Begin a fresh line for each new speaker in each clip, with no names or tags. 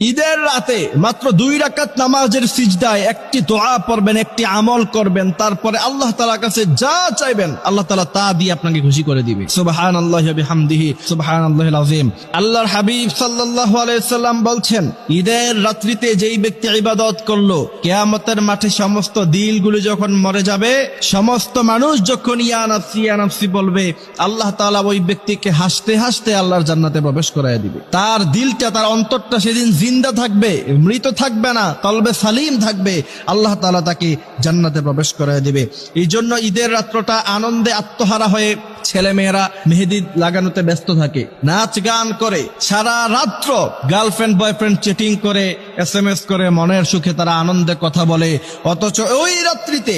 ঈদের রাতে মাত্র 2 রাকাত নামাজের সিজদায় একটি দোয়া পড়বেন, একটি আমল করবেন, তারপরে আল্লাহ তাআলার কাছে যা চাইবেন আল্লাহ তাআলা তা দিয়ে আপনাকে খুশি করে দিবে। সুবহানাল্লাহি ওয়া বিহামদিহি সুবহানাল্লাহিল আযীম। আল্লাহর হাবিব সাল্লাল্লাহু আলাইহি সাল্লাম বলছেন, ঈদের রাত্রিতে যেই ব্যক্তি ইবাদত করলো, কিয়ামতের মাঠে সমস্ত দিলগুলো যখন মরে যাবে, সমস্ত মানুষ যখন ইয়া নাফসি ইয়া নাফসি বলবে, আল্লাহ তাআলা ওই ব্যক্তিকে হাসতে হাসতে আল্লাহর জান্নাতে প্রবেশ করায় দিবে। তার দিলটা, তার অন্তরটা সেদিন জিন্দা থাকবে, মৃত থাকবে না, কলবে সালিম থাকবে। আল্লাহ তাআলা তাকে জান্নাতে প্রবেশ করায় দিবে। এই জন্য ঈদের রাত্রটা আনন্দে আত্মহারা হয়ে ছেলেমেয়েরা মেহেদি লাগানোতে ব্যস্ত থাকে, নাচ গান করে, সারা রাত্র গার্লফ্রেন্ড বয়ফ্রেন্ড চেটিং করে, SMS করে, মনের সুখে তারা আনন্দে কথা বলে। অথচ ওই রাত্রিতে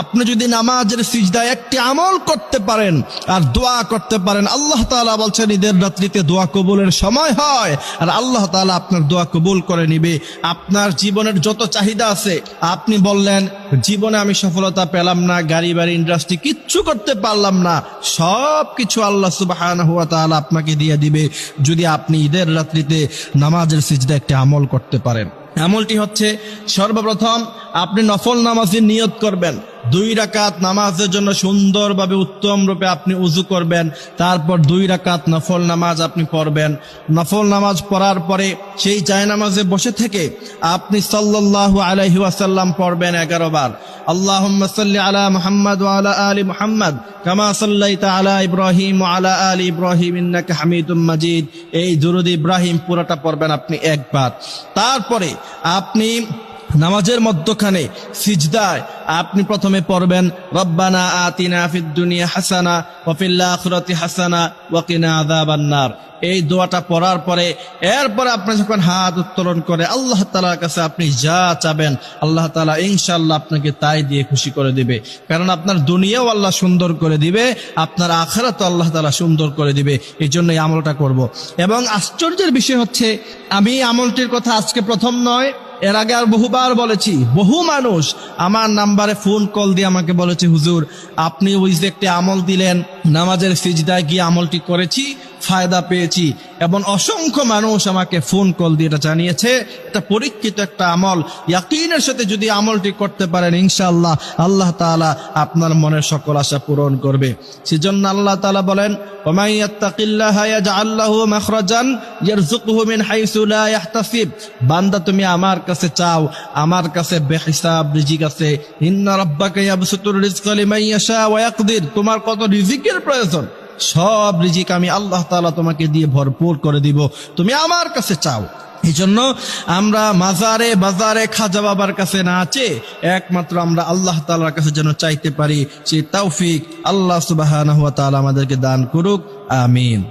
আপনি যদি নামাজের সিজদায় একটি আমল করতে পারেন আর দোয়া করতে পারেন, আল্লাহ তাআলা বলছেন ঈদের রাত্রিতে দোয়া কবুলের সময় হয়, আর আল্লাহ তাআলা আপনার দোয়া কবুল করে নিবে। আপনার জীবনের যত চাহিদা আছে, আপনি বললেন জীবনে আমি সফলতা পেলাম না, গাড়ি বাড়ি ইন্ডাস্ট্রি কিচ্ছু করতে পারলাম না, সব কিছু আল্লাহ সুবহানাহু ওয়া তাআলা আপনাকে দিয়ে দিবে যদি আপনি ঈদের রাত্রিতে নামাজের সিজদায় একটি আমল করতে পারেন। আমলটি হচ্ছে, সর্বপ্রথম আপনি নফল নামাজের নিয়ত করবেন। 2 রাকাত নামাজের জন্য সুন্দরভাবে উত্তম রূপে আপনি উযু করবেন, তারপর 2 রাকাত নফল নামাজ আপনি পড়বেন। নফল নামাজ পড়ার পরে সেই জায়নামাজে বসে থেকে আপনি সাল্লাল্লাহু আলাইহি ওয়াসাল্লাম পড়বেন 11 বার। আল্লাহুম্মা সাল্লি আলা মুহাম্মাদ ওয়া আলা আলি মুহাম্মাদ কামা সাল্লাইতা আলা ইব্রাহিম ওয়া আলা আলি ইব্রাহিম ইন্নাকা হামিদুম মাজিদ। এই দুরূদ ইব্রাহিম পুরোটা পড়বেন আপনি একবার। তারপরে আপনি নামাজের মধ্যখানে সিজদায় আপনি প্রথমে পড়বেন রব্বানা আতিনা ফিদ দুনিয়া হাসানা ওয়া ফিল আখিরাতি হাসানা ওয়া কিনা আযাবান নার। এই দোয়াটা পড়ার পরে এরপরে আপনি যখন হাত উত্তোলন করে আল্লাহ তাআলার কাছে আপনি যা চাবেন, আল্লাহ তাআলা ইনশাআল্লাহ আপনাকে তাই দিয়ে খুশি করে দিবে। কারণ আপনার দুনিয়াও আল্লাহ সুন্দর করে দিবে, আপনার আখিরাতও আল্লাহ তাআলা সুন্দর করে দিবে। এই জন্য এই আমলটা করব। এবং আশ্চর্যের বিষয় হচ্ছে, আমি আমলটির কথা আজকে প্রথম নয়, এর আগে আর বহুবার বলেছি। বহু মানুষ আমার নাম্বারে ফোন কল দিয়ে আমাকে বলেছে, হুজুর আপনি ওই যে একটি আমল দিলেন, নামাজের সিজদায় গিয়ে আমলটি করেছি, ফায়দা পেয়েছি। এবং অসংখ্য মানুষ আমাকে ফোন কল দিয়ে এটা জানিয়েছে, এটা পরীক্ষিত একটা আমল, ইয়াকিনের সাথে যদি আমলটি করতে পারেন ইনশাআল্লাহ আল্লাহ তাআলা আপনার মনের সকল আশা পূরণ করবে। সেজন্য আল্লাহ তাআলা বলেন, ওয়া মান ইয়াত্তাকিল্লাহা ইয়াজআল লাহু মাখরাজান ইয়ারযুকহু মিন হাইসু লা ইয়াহতাসিব। বান্দা তুমি আমার কাছে চাও, আমার কাছে বেহিসাব রিজিক আছে। ইন্না রাব্বাকা ইয়াবসুতুর রিজকা লিমান ইয়াশা ওয়া ইয়াকদির। তোমার কত রিজিকের প্রয়োজন, সব রিজিক আমি আল্লাহ তাআলা তোমাকে দিয়ে ভরপুর করে দিব, তুমি আমার কাছে চাও। এই জন্য আমরা মাজারে বাজারে খাজা বাবার কাছে না চেয়ে একমাত্র আমরা আল্লাহ তাআলার কাছে যেন চাইতে পারি, সেই তৌফিক আল্লাহ সুবহানাহু ওয়া তাআলা আমাদেরকে দান করুক। আমিন।